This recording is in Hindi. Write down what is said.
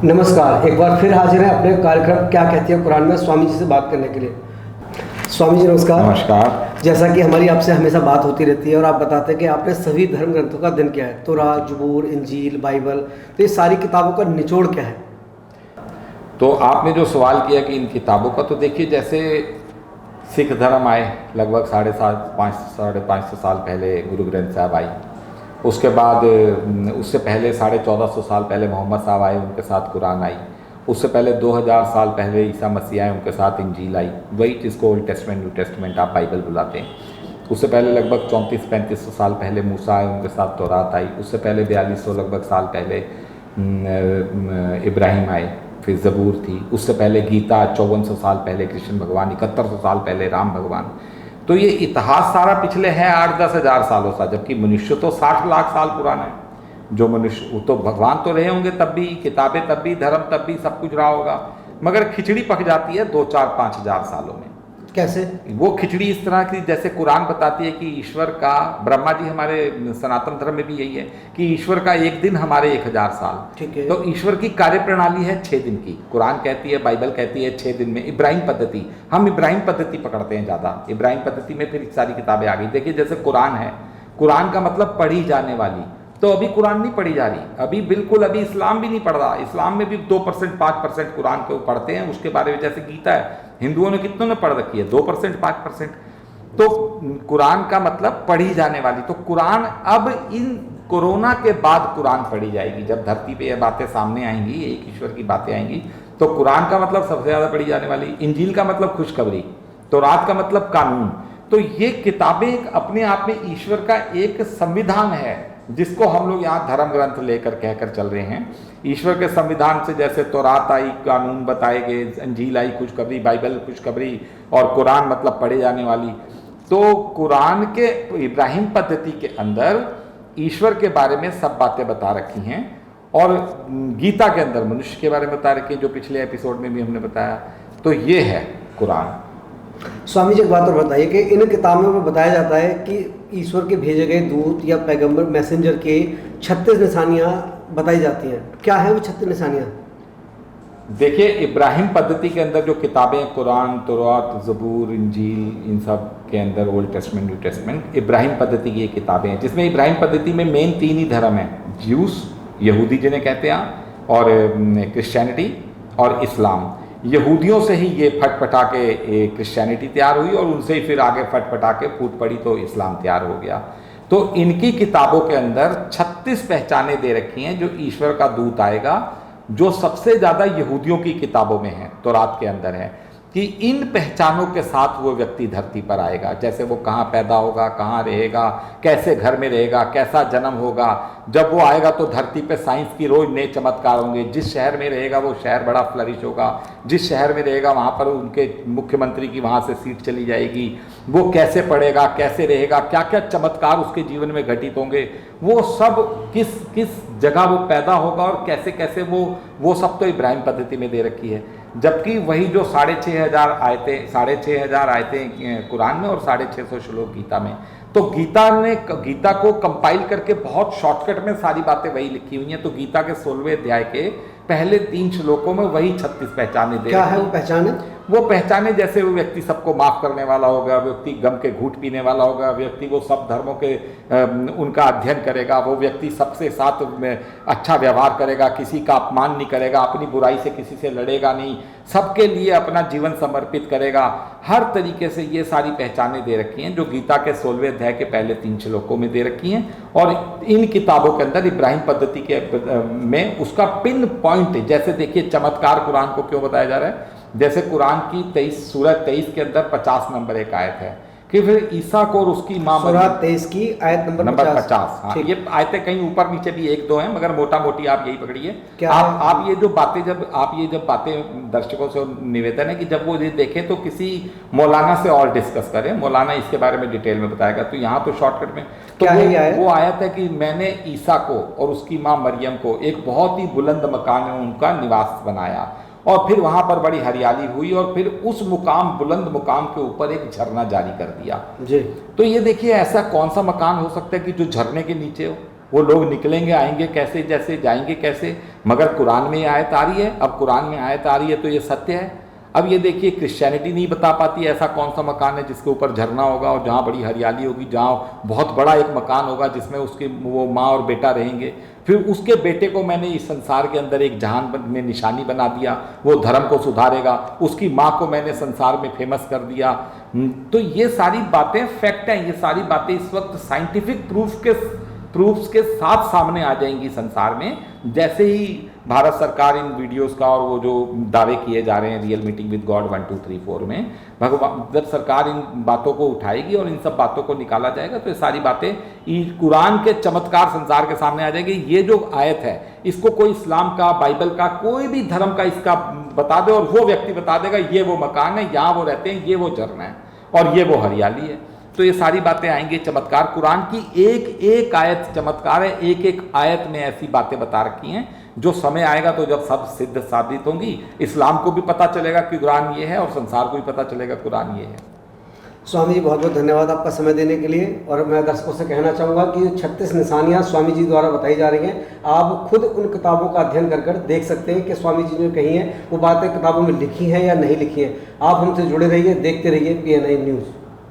नमस्कार, एक बार फिर हाजिर है अपने कार्यक्रम क्या कहती है कुरान में स्वामी जी से बात करने के लिए। स्वामी जी नमस्कार। नमस्कार। जैसा कि हमारी आपसे हमेशा बात होती रहती है और आप बताते हैं कि आपने सभी धर्म ग्रंथों का अध्ययन किया है, तौरात, जबूर, इंजील, बाइबल, तो ये सारी किताबों का निचोड़ क्या है? तो आपने जो सवाल किया कि इन किताबों का, तो देखिए जैसे सिख धर्म आए लगभग 550 साल पहले गुरु ग्रंथ साहब आई। उसके बाद उससे पहले 1450 साल पहले मोहम्मद साहब आए, उनके साथ कुरान आई। उससे पहले 2000 साल पहले ईसा मसीह आए, उनके साथ इंजील आई, वही जिसको ओल्ड टेस्टमेंट न्यू टेस्टमेंट आप बाइबल बुलाते हैं। उससे पहले लगभग 3400-3500 साल पहले मूसा आए, उनके साथ तौरात आई। उससे पहले 4200 लगभग साल पहले इब्राहिम आए, फिर ज़बूर थी। उससे पहले गीता 5400 साल पहले कृष्ण भगवान, 7100 साल पहले राम भगवान। तो ये इतिहास सारा पिछले है 8-10 हज़ार सालों का, जबकि मनुष्य तो 60 लाख साल पुराना है। जो मनुष्य, वो तो भगवान तो रहे होंगे तब भी, किताबें तब भी, धर्म तब भी, सब कुछ रहा होगा, मगर खिचड़ी पक जाती है 2-4-5 हज़ार सालों में। कैसे? वो खिचड़ी इस तरह की, जैसे कुरान बताती है कि ईश्वर का, ब्रह्मा जी, हमारे सनातन धर्म में भी यही है कि ईश्वर का एक दिन हमारे 1000 साल। ठीक है। तो ईश्वर की कार्य प्रणाली है 6 दिन की। कुरान कहती है, बाइबल कहती है 6 दिन में। इब्राहिम पद्धति, हम इब्राहिम पद्धति पकड़ते हैं ज़्यादा। इब्राहिम पद्धति में फिर सारी किताबें आ गई। देखिए जैसे कुरान है, कुरान का मतलब पढ़ी जाने वाली। तो अभी कुरान नहीं पढ़ी जा रही, अभी बिल्कुल, अभी इस्लाम भी नहीं पढ़ रहा। इस्लाम में भी 2% 5% कुरान को पढ़ते हैं। उसके बारे में जैसे गीता है, हिंदुओं ने कितनों ने पढ़ रखी है? 2% 5%। तो कुरान का मतलब पढ़ी जाने वाली। तो कुरान अब इन कोरोना के बाद कुरान पढ़ी जाएगी, जब धरती पे ये बातें सामने आएंगी, एक ईश्वर की बातें आएंगी, तो कुरान का मतलब सबसे ज़्यादा पढ़ी जाने वाली। इंजील का मतलब खुशखबरी, तौरात का मतलब कानून। तो ये किताबें अपने आप में ईश्वर का एक संविधान है, जिसको हम लोग यहाँ धर्म ग्रंथ लेकर कहकर चल रहे हैं। ईश्वर के संविधान से जैसे तौरात आई, कानून बताए गए, इंजील आई, खुशखबरी, बाइबल खुशखबरी, और कुरान मतलब पढ़े जाने वाली। तो कुरान के इब्राहिम पद्धति के अंदर ईश्वर के बारे में सब बातें बता रखी हैं, और गीता के अंदर मनुष्य के बारे में बता रखी है, जो पिछले एपिसोड में भी हमने बताया। तो ये है कुरान। स्वामी जी एक बात और बताइए कि इन किताबों में बताया जाता है कि ईश्वर के भेजे गए दूत या पैगंबर, मैसेंजर के 36 निशानियाँ बताई जाती हैं। क्या है वो 36 निशानियाँ? देखिए इब्राहिम पद्धति के अंदर जो किताबें, कुरान, तौरात, ज़बूर, इंजील, इन सब के अंदर old testament, new testament, Ibrahim पद्धति की ये किताबें हैं, जिसमें इब्राहिम पद्धति में मेन 3 ही धर्म हैं: ज्यूस, यहूदी जिन्हें कहते हैं, और क्रिश्चियनिटी और इस्लाम। यहूदियों से ही ये फटफटा के क्रिश्चियनिटी तैयार हुई, और उनसे ही फिर आगे फटफटा के फूट पड़ी तो इस्लाम तैयार हो गया। तो इनकी किताबों के अंदर 36 पहचानें दे रखी हैं जो ईश्वर का दूत आएगा, जो सबसे ज़्यादा यहूदियों की किताबों में है, तौरात के अंदर है, कि इन पहचानों के साथ वो व्यक्ति धरती पर आएगा। जैसे वो कहाँ पैदा होगा, कहाँ रहेगा, कैसे घर में रहेगा, कैसा जन्म होगा। जब वो आएगा तो धरती पे साइंस की रोज नए चमत्कार होंगे। जिस शहर में रहेगा वो शहर बड़ा फ्लरिश होगा। जिस शहर में रहेगा वहाँ पर उनके मुख्यमंत्री की वहाँ से सीट चली जाएगी। वो कैसे पढ़ेगा, कैसे रहेगा, क्या क्या चमत्कार उसके जीवन में घटित होंगे, वो सब किस किस जगह वो पैदा होगा और कैसे कैसे वो सब तो इब्राहिम पद्धति में दे रखी है। जबकि वही जो 6,500 आयतें कुरान में और 650 श्लोक गीता में, तो गीता को कंपाइल करके बहुत शॉर्टकट में सारी बातें वही लिखी हुई हैं। तो गीता के 16वें अध्याय के पहले 3 श्लोकों में वही 36 पहचाने दे। क्या है वो पहचाने? वो पहचाने जैसे वो व्यक्ति सबको माफ करने वाला होगा, व्यक्ति गम के घूंट पीने वाला होगा, व्यक्ति वो सब धर्मों के उनका अध्ययन करेगा, वो व्यक्ति सबसे साथ में अच्छा व्यवहार करेगा, किसी का अपमान नहीं करेगा, अपनी बुराई से किसी से लड़ेगा नहीं, सबके लिए अपना जीवन समर्पित करेगा। हर तरीके से ये सारी पहचानें दे रखी हैं जो गीता के 16वें अध्याय के पहले 3 श्लोकों में दे रखी हैं। और इन किताबों के अंदर इब्राहिम पद्धति के में उसका पिन पॉइंट, जैसे देखिए चमत्कार कुरान को क्यों बताया जा रहा है। जैसे कुरान की सूरह 23 के अंदर 50 नंबर एक आयत है कि फिर ईसा को और उसकी माँ, सूरह 23 की आयत नंबर 50। हाँ, ये आयतें कहीं ऊपर नीचे भी 1-2 हैं, मगर मोटा मोटी आप यही पकड़िए। आप ये जो बातें, जब बातें दर्शकों से निवेदन है कि जब वो ये देखें तो किसी मौलाना से और डिस्कस करें, मौलाना इसके बारे में डिटेल में बताएगा। तो यहाँ तो शॉर्टकट में तो वो आयत है कि मैंने ईसा को और उसकी माँ मरियम को एक बहुत ही बुलंद मकान में उनका निवास बनाया, और फिर वहां पर बड़ी हरियाली हुई, और फिर उस बुलंद मुकाम के ऊपर एक झरना जारी कर दिया जी। तो ये देखिए ऐसा कौन सा मकान हो सकता है कि जो झरने के नीचे हो? वो लोग निकलेंगे आएंगे कैसे, जैसे जाएंगे कैसे, मगर कुरान में ये आयत आ रही है। अब कुरान में आयत आ रही है तो ये सत्य है। अब ये देखिए क्रिश्चियनिटी नहीं बता पाती ऐसा कौन सा मकान है जिसके ऊपर झरना होगा और जहाँ बड़ी हरियाली होगी, जहाँ बहुत बड़ा एक मकान होगा जिसमें उसके वो माँ और बेटा रहेंगे, फिर उसके बेटे को मैंने इस संसार के अंदर एक जहान में निशानी बना दिया, वो धर्म को सुधारेगा, उसकी माँ को मैंने संसार में फेमस कर दिया। तो ये सारी बातें फैक्ट हैं, ये सारी बातें इस वक्त साइंटिफिक प्रूफ्स के साथ सामने आ जाएंगी संसार में। जैसे ही भारत सरकार इन वीडियोस का और वो जो दावे किए जा रहे हैं रियल मीटिंग विद गॉड 1 2 3 4 में, भगवान जब सरकार इन बातों को उठाएगी और इन सब बातों को निकाला जाएगा तो ये सारी बातें कुरान के चमत्कार संसार के सामने आ जाएगी। ये जो आयत है इसको कोई इस्लाम का, बाइबल का, कोई भी धर्म का इसका बता दे और वो व्यक्ति बता देगा ये वो मकान है, यहाँ वो रहते हैं, ये वो झरना है और ये वो हरियाली है। तो ये सारी बातें आएंगी चमत्कार। कुरान की एक एक आयत चमत्कार है, एक एक आयत में ऐसी बातें बता रखी हैं जो समय आएगा तो जब सब सिद्ध साबित होंगी, इस्लाम को भी पता चलेगा कि कुरान ये है और संसार को भी पता चलेगा कुरान ये है। स्वामी जी बहुत बहुत धन्यवाद आपका समय देने के लिए। और मैं दर्शकों से कहना चाहूँगा कि 36 निशानियाँ स्वामी जी द्वारा बताई जा रही हैं, आप खुद उन किताबों का अध्ययन कर देख सकते हैं कि स्वामी जी ने कही हैं वो बातें किताबों में लिखी हैं या नहीं लिखी हैं। आप हमसे जुड़े रहिए, देखते रहिए PNI न्यूज़।